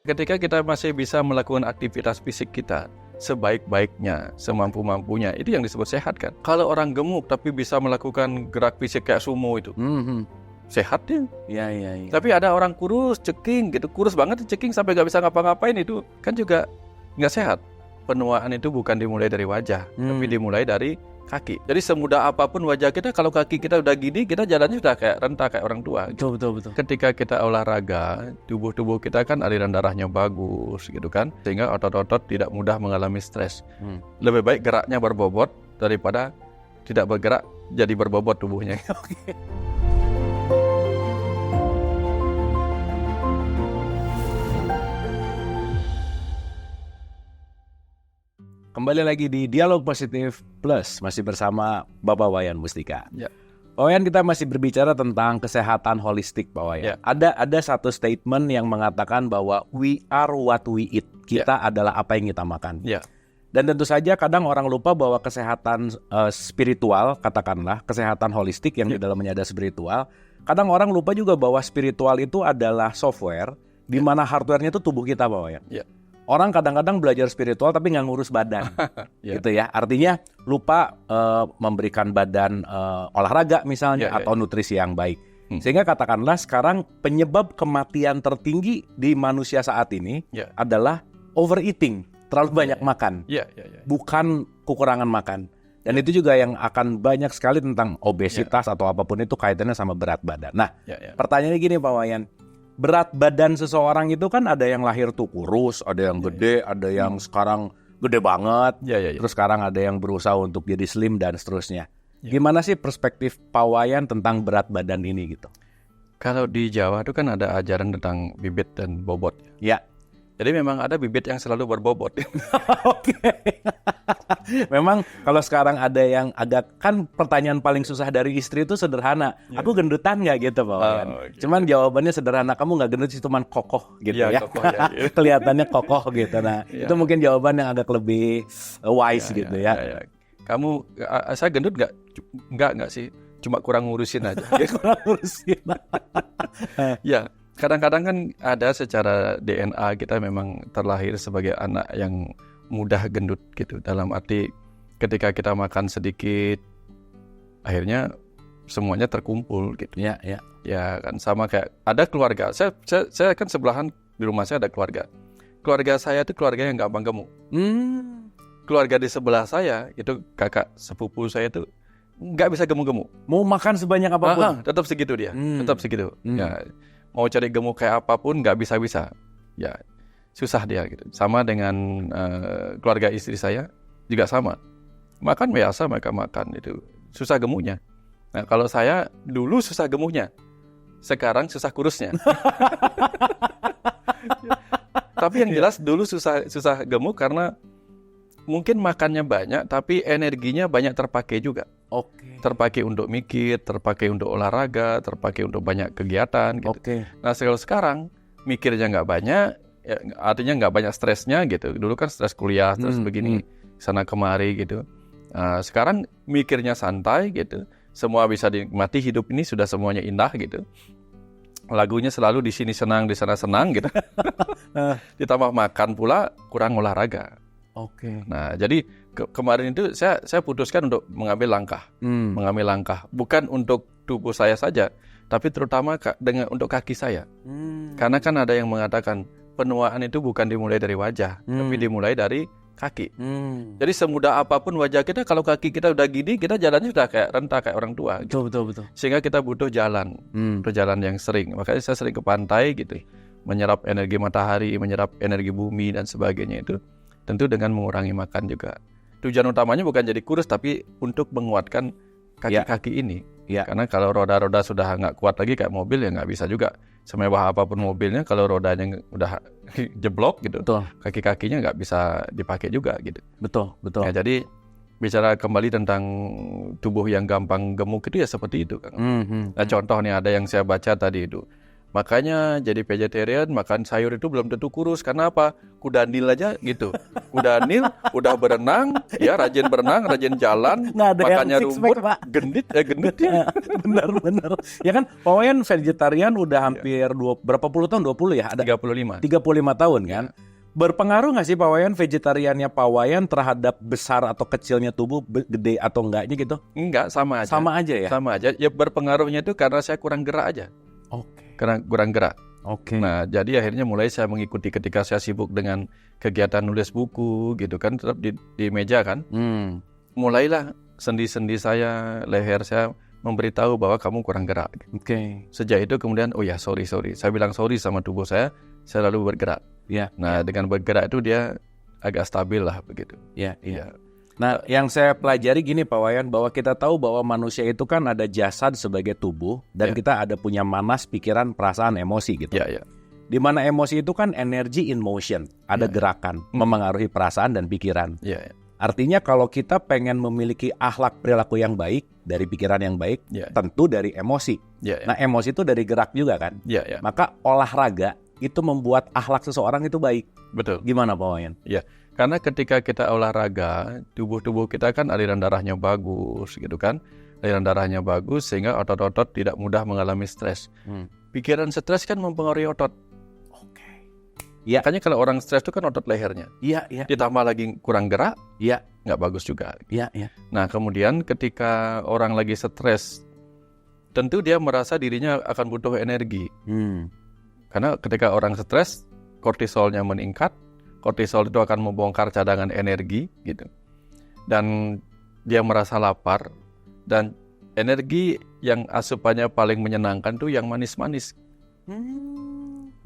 ketika kita masih bisa melakukan aktivitas fisik kita sebaik-baiknya, semampu-mampunya, itu yang disebut sehat kan. Kalau orang gemuk tapi bisa melakukan gerak fisik kayak sumo itu, sehat dia. Ya. Tapi ada orang kurus, ceking gitu, kurus banget ceking sampai nggak bisa ngapa-ngapain, itu kan juga nggak sehat. Penuaan itu bukan dimulai dari wajah, tapi dimulai dari kaki. Jadi semudah apapun wajah kita, kalau kaki kita udah gini, kita jalannya sudah kayak renta, kayak orang tua. Betul. Ketika kita olahraga, tubuh kita kan aliran darahnya bagus gitu kan, sehingga otot-otot tidak mudah mengalami stres. Lebih baik geraknya berbobot daripada tidak bergerak jadi berbobot tubuhnya. Oke. Kembali lagi di Dialog Positif Plus, masih bersama Bapak Wayan Mustika. Ya. Pak Wayan, kita masih berbicara tentang kesehatan holistik, Pak Wayan. Ya. Ada satu statement yang mengatakan bahwa we are what we eat. Kita adalah apa yang kita makan. Ya. Dan tentu saja kadang orang lupa bahwa kesehatan spiritual, katakanlah kesehatan holistik yang di dalamnya ada spiritual. Kadang orang lupa juga bahwa spiritual itu adalah software, di mana hardware-nya itu tubuh kita, Pak Wayan. Ya. Orang kadang-kadang belajar spiritual tapi nggak ngurus badan, gitu ya. Artinya lupa memberikan badan olahraga misalnya atau nutrisi yang baik. Sehingga katakanlah sekarang penyebab kematian tertinggi di manusia saat ini adalah overeating, terlalu banyak makan, bukan kekurangan makan. Dan itu juga yang akan banyak sekali tentang obesitas atau apapun itu kaitannya sama berat badan. Nah, pertanyaannya gini Pak Wayan. Berat badan seseorang itu kan ada yang lahir tuh kurus, ada yang gede, ada yang sekarang gede banget, terus sekarang ada yang berusaha untuk jadi slim dan seterusnya. Gimana sih perspektif Pak Wayan tentang berat badan ini gitu? Kalau di Jawa itu kan ada ajaran tentang bibit dan bobot. Ya. Jadi memang ada bibit yang selalu berbobot. Oke. Memang kalau sekarang ada yang agak, kan pertanyaan paling susah dari istri itu sederhana. Aku gendutan nggak gitu Pak Wayan? Cuman jawabannya sederhana, kamu nggak gendut sih, cuman kokoh gitu ya. Kokoh, Kelihatannya kokoh gitu. Nah itu mungkin jawaban yang agak lebih wise gitu ya. Kamu, saya gendut nggak? Nggak sih. Cuma kurang ngurusin aja. Kurang ngurusin. Ya. Kadang-kadang kan ada secara DNA kita memang terlahir sebagai anak yang mudah gendut gitu. Dalam arti ketika kita makan sedikit, akhirnya semuanya terkumpul gitu. Ya kan sama kayak ada keluarga. Saya kan sebelahan di rumah saya ada keluarga. Keluarga saya itu keluarga yang gampang gemuk. Keluarga di sebelah saya itu kakak sepupu saya itu nggak bisa gemuk-gemuk. Mau makan sebanyak apapun, tetap segitu dia. Tetap segitu. Ya. Mau cari gemuk kayak apapun nggak bisa. Ya susah dia gitu. Sama dengan keluarga istri saya juga sama. Makan biasa mereka makan itu susah gemuknya. Nah kalau saya dulu susah gemuknya, sekarang susah kurusnya. Tapi yang jelas dulu susah gemuk karena mungkin makannya banyak tapi energinya banyak terpakai juga. Terpakai untuk mikir, terpakai untuk olahraga, terpakai untuk banyak kegiatan gitu. Nah kalau sekarang mikirnya nggak banyak, ya, artinya nggak banyak stresnya gitu. Dulu kan stres kuliah, stres begini, sana kemari gitu. Sekarang mikirnya santai gitu. Semua bisa dinikmati, hidup ini sudah semuanya indah gitu. Lagunya selalu di sini senang, di sana senang gitu. Ditambah makan pula, kurang olahraga. Nah jadi kemarin itu saya putuskan untuk mengambil langkah, bukan untuk tubuh saya saja, tapi terutama untuk kaki saya. Karena kan ada yang mengatakan penuaan itu bukan dimulai dari wajah, tapi dimulai dari kaki. Jadi semudah apapun wajah kita, kalau kaki kita udah gini, kita jalannya sudah kayak renta, kayak orang tua. Betul. Sehingga kita butuh jalan, yang sering. Makanya saya sering ke pantai gitu, menyerap energi matahari, menyerap energi bumi dan sebagainya itu. Tentu dengan mengurangi makan juga. Tujuan utamanya bukan jadi kurus, tapi untuk menguatkan kaki-kaki ini. Karena kalau roda-roda sudah nggak kuat lagi kayak mobil, ya nggak bisa juga. Semewah apapun mobilnya, kalau rodanya udah jeblok gitu, kaki-kakinya nggak bisa dipakai juga gitu. Betul. Ya, jadi bicara kembali tentang tubuh yang gampang gemuk itu ya seperti itu, Kang. Nah, contoh nih ada yang saya baca tadi itu. Makanya jadi vegetarian, makan sayur itu belum tentu kurus. Karena apa? Kudanil aja gitu. Kudanil, udah berenang, ya rajin berenang, rajin jalan, makannya rumput, gendut ya. Benar. Ya kan, Pak Wayan vegetarian udah hampir berapa puluh tahun? 20 ya? Ada 35 tahun kan? Ya. Berpengaruh nggak sih Pak Wayan vegetariannya Pak Wayan terhadap besar atau kecilnya tubuh, gede atau enggaknya gitu? Enggak, sama aja. Sama aja ya? Sama aja. Ya berpengaruhnya itu karena saya kurang gerak aja. Oke. Karena kurang gerak. Oke. Nah, jadi akhirnya mulai saya mengikuti ketika saya sibuk dengan kegiatan nulis buku gitu kan, tetap di meja kan. Mulailah sendi-sendi saya, leher saya memberitahu bahwa kamu kurang gerak. Oke. Sejak itu kemudian, oh ya sorry. Saya bilang sorry sama tubuh saya lalu bergerak. Ya. Nah, dengan bergerak itu dia agak stabil lah begitu. Ya. Nah, yang saya pelajari gini Pak Wayan, bahwa kita tahu bahwa manusia itu kan ada jasad sebagai tubuh dan kita ada punya manas, pikiran, perasaan, emosi gitu. Ya. Di mana emosi itu kan energy in motion, ada gerakan, memengaruhi perasaan dan pikiran. Ya. Artinya kalau kita pengen memiliki akhlak perilaku yang baik, dari pikiran yang baik, tentu dari emosi. Nah, emosi itu dari gerak juga kan. Maka olahraga itu membuat akhlak seseorang itu baik. Betul. Gimana Pak Wayan? Ya. Karena ketika kita olahraga, tubuh kita kan aliran darahnya bagus gitu kan. Aliran darahnya bagus sehingga otot-otot tidak mudah mengalami stres. Pikiran stres kan mempengaruhi otot. Oke. Ya. Makanya kalau orang stres itu kan otot lehernya. Iya. Ditambah lagi kurang gerak, iya, nggak bagus juga. Iya. Nah, kemudian ketika orang lagi stres, tentu dia merasa dirinya akan butuh energi. Karena ketika orang stres, kortisolnya meningkat. Kortisol itu akan membongkar cadangan energi gitu. Dan dia merasa lapar. Dan energi yang asupannya paling menyenangkan tuh yang manis-manis.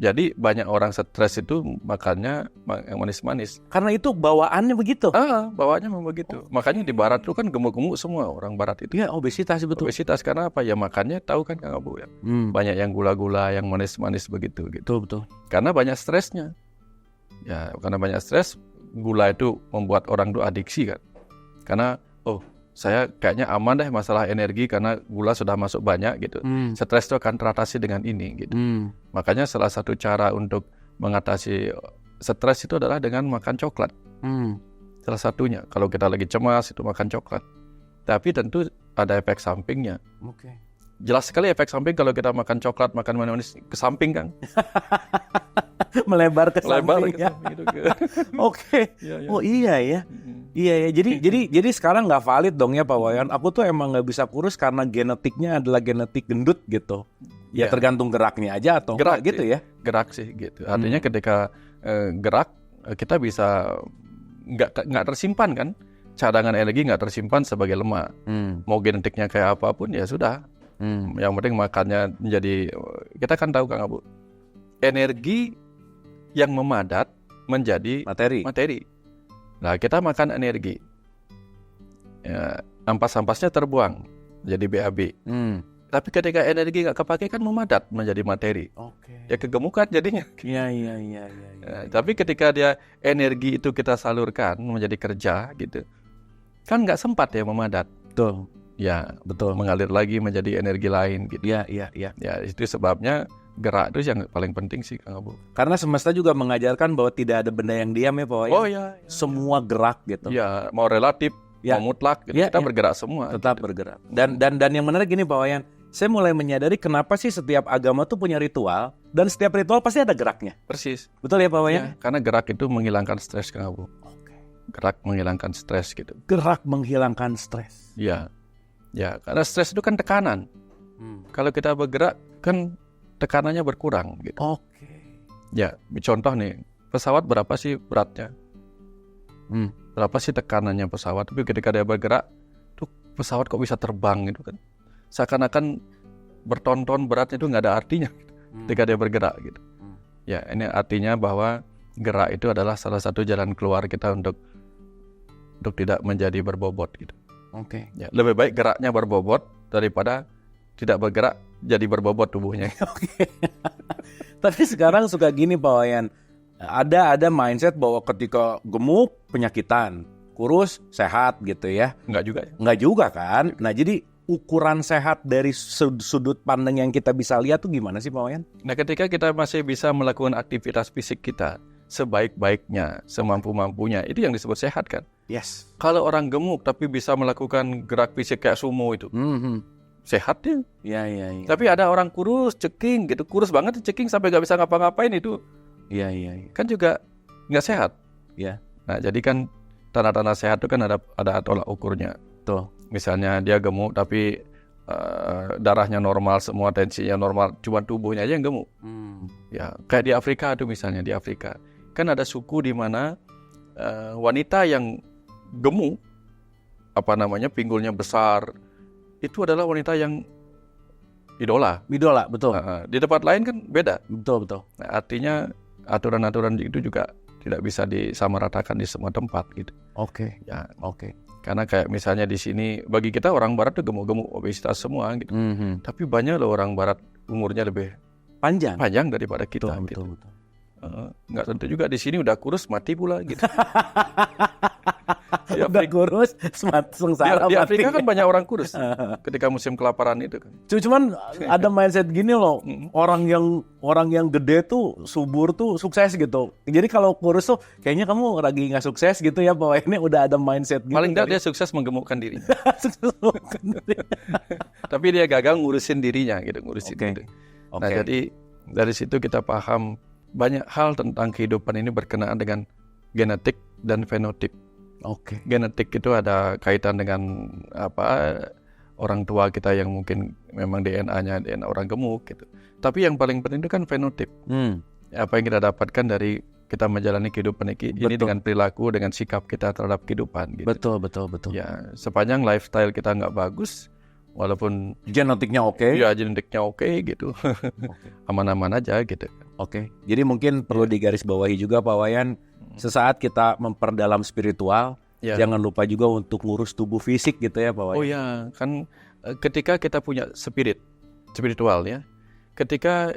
Jadi banyak orang stres itu makannya yang manis-manis. Karena itu bawaannya begitu. Bawaannya memang begitu. Makanya di barat itu kan gemuk-gemuk semua orang barat itu. Iya, obesitas betul. Obesitas karena apa? Ya makannya tahu kan Kang Abu ya. Banyak yang gula-gula, yang manis-manis begitu gitu. Betul. Karena banyak stresnya. Ya, karena banyak stres, gula itu membuat orang itu adiksi kan. Karena saya kayaknya aman deh masalah energi karena gula sudah masuk banyak gitu. Stres itu akan teratasi dengan ini gitu. Makanya salah satu cara untuk mengatasi stres itu adalah dengan makan coklat. Salah satunya, kalau kita lagi cemas itu makan coklat. Tapi tentu ada efek sampingnya. Jelas sekali efek samping kalau kita makan coklat, makan manis ke samping kan. Melebar ke samping ya. Gitu. Oke. Oh iya ya. Iya ya. Jadi sekarang nggak valid dong ya Pak Wayan. Aku tuh emang nggak bisa kurus karena genetiknya adalah genetik gendut gitu. Ya tergantung geraknya aja atau gerak gitu sih. Ya. Gerak sih gitu. Artinya ketika gerak kita bisa nggak tersimpan kan. Cadangan energi nggak tersimpan sebagai lemak. Mau genetiknya kayak apapun ya sudah. Yang penting makannya menjadi, kita kan tahu Kang Abu, energi yang memadat menjadi materi. Nah, kita makan energi, ya, ampas-ampasnya terbuang jadi BAB. Tapi ketika energi nggak kepakai kan memadat menjadi materi. Ya kegemukan jadinya. Iya. Tapi ketika dia energi itu kita salurkan menjadi kerja gitu, kan nggak sempat ya memadat. Betul. Ya, betul. Mengalir lagi menjadi energi lain gitu. Iya. Ya, itu sebabnya gerak itu yang paling penting sih Kang Abu. Karena semesta juga mengajarkan bahwa tidak ada benda yang diam ya Pak Wayan. Oh iya. Semua gerak gitu. Ya, mau relatif, mau mutlak gitu. Kita bergerak semua. Tetap gitu. Bergerak. Dan yang menarik gini Pak Wayan, saya mulai menyadari kenapa sih setiap agama tuh punya ritual dan setiap ritual pasti ada geraknya. Persis. Betul ya Pak Wayan? Ya, karena gerak itu menghilangkan stres Kang Abu. Gerak menghilangkan stres gitu. Gerak menghilangkan stres. Ya, karena stres itu kan tekanan. Kalau kita bergerak kan tekanannya berkurang gitu. Ya, contoh nih, pesawat berapa sih beratnya? Berapa sih tekanannya pesawat? Tapi ketika dia bergerak, tuh pesawat kok bisa terbang gitu kan? Seakan-akan berton-ton beratnya itu nggak ada artinya ketika dia bergerak gitu. Ya, ini artinya bahwa gerak itu adalah salah satu jalan keluar kita untuk tidak menjadi berbobot gitu. Ya, lebih baik geraknya berbobot daripada tidak bergerak jadi berbobot tubuhnya. Tapi sekarang suka gini Pak Wayan, ada mindset bahwa ketika gemuk penyakitan, kurus sehat gitu ya. Enggak juga ya? Enggak juga kan. Nah jadi ukuran sehat dari sudut pandang yang kita bisa lihat tuh gimana sih Pak Wayan? Nah, ketika kita masih bisa melakukan aktivitas fisik kita sebaik-baiknya, semampu-mampunya, itu yang disebut sehat kan? Yes. Kalau orang gemuk tapi bisa melakukan gerak fisik kayak sumo itu, sehat dia. Iya. Tapi ada orang kurus, ceking gitu, kurus banget ceking sampai nggak bisa ngapa-ngapain itu. Iya. Kan juga nggak sehat. Iya. Nah, jadi kan tanda-tanda sehat itu kan ada tolak ukurnya. Tuh. Misalnya dia gemuk tapi darahnya normal, semua tensinya normal, cuma tubuhnya aja yang gemuk. Ya, kayak di Afrika tuh misalnya, di Afrika kan ada suku di mana wanita yang gemuk, pinggulnya besar, itu adalah wanita yang idola, betul. Di tempat lain kan beda. Betul. Nah, artinya aturan-aturan itu juga tidak bisa disamaratakan di semua tempat gitu. Oke. Karena kayak misalnya di sini, bagi kita orang barat tuh gemuk-gemuk, obesitas semua gitu. Tapi banyak loh orang barat umurnya lebih panjang daripada kita. Betul. Nggak tentu juga di sini udah kurus mati pula gitu. Udah kurus, sengsara di mati. Afrika kan banyak orang kurus ketika musim kelaparan itu kan. Cuman ada mindset gini loh, orang yang gede tuh, subur tuh sukses gitu. Jadi kalau kurus tuh kayaknya kamu lagi nggak sukses gitu ya, Pak. Ini udah ada mindset gitu. Paling nggak dia sukses menggemukkan dirinya. Tapi dia gagal ngurusin dirinya gitu, gitu. Nah, jadi dari situ kita paham banyak hal tentang kehidupan ini berkenaan dengan genetik dan fenotip. Genetik itu ada kaitan dengan orang tua kita yang mungkin memang DNA-nya DNA orang gemuk gitu. Tapi yang paling penting itu kan fenotip. Apa yang kita dapatkan dari kita menjalani kehidupan ini dengan perilaku, dengan sikap kita terhadap kehidupan gitu. Betul. Ya, sepanjang lifestyle kita nggak bagus, walaupun genetiknya oke. Ya, genetiknya oke gitu. Aman-aman aja gitu. Jadi mungkin perlu digarisbawahi juga Pak Wayan, sesaat kita memperdalam spiritual, jangan lupa juga untuk ngurus tubuh fisik gitu ya Pak Wayan. Oh ya, kan ketika kita punya spiritual ya. Ketika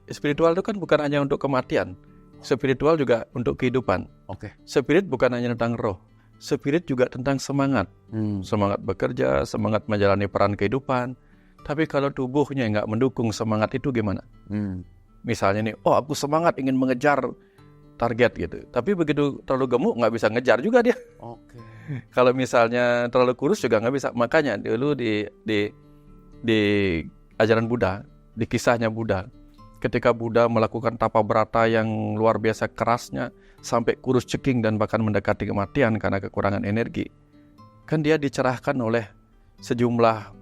spiritual itu kan bukan hanya untuk kematian. Spiritual juga untuk kehidupan. Spirit bukan hanya tentang roh. Spirit juga tentang semangat. Semangat bekerja, semangat menjalani peran kehidupan. Tapi kalau tubuhnya nggak mendukung semangat itu gimana? Misalnya nih, aku semangat ingin mengejar target gitu. Tapi begitu terlalu gemuk nggak bisa ngejar juga dia. Kalau misalnya terlalu kurus juga nggak bisa. Makanya dulu di ajaran Buddha, di kisahnya Buddha, ketika Buddha melakukan tapa brata yang luar biasa kerasnya sampai kurus ceking dan bahkan mendekati kematian karena kekurangan energi, kan dia dicerahkan oleh sejumlah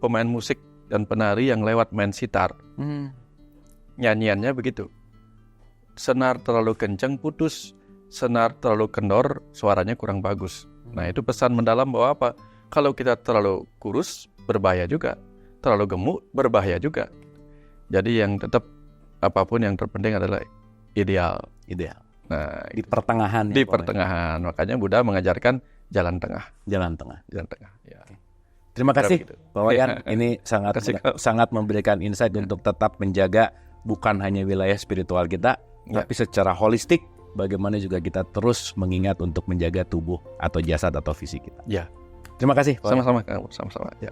pemain musik dan penari yang lewat main sitar. Nyanyiannya begitu. Senar terlalu kencang putus, senar terlalu kendor suaranya kurang bagus. Nah, itu pesan mendalam bahwa apa? Kalau kita terlalu kurus berbahaya juga, terlalu gemuk berbahaya juga. Jadi yang tetap apapun yang terpenting adalah ideal. Nah, di pertengahan. Di pertengahan. Makanya Buddha mengajarkan jalan tengah. Ya. Terima kasih Pak Wayan. Ini sangat memberikan insight untuk tetap menjaga bukan hanya wilayah spiritual kita, tapi secara holistik bagaimana juga kita terus mengingat untuk menjaga tubuh atau jasad atau fisik kita. Ya. Terima kasih. Sama-sama. Ya.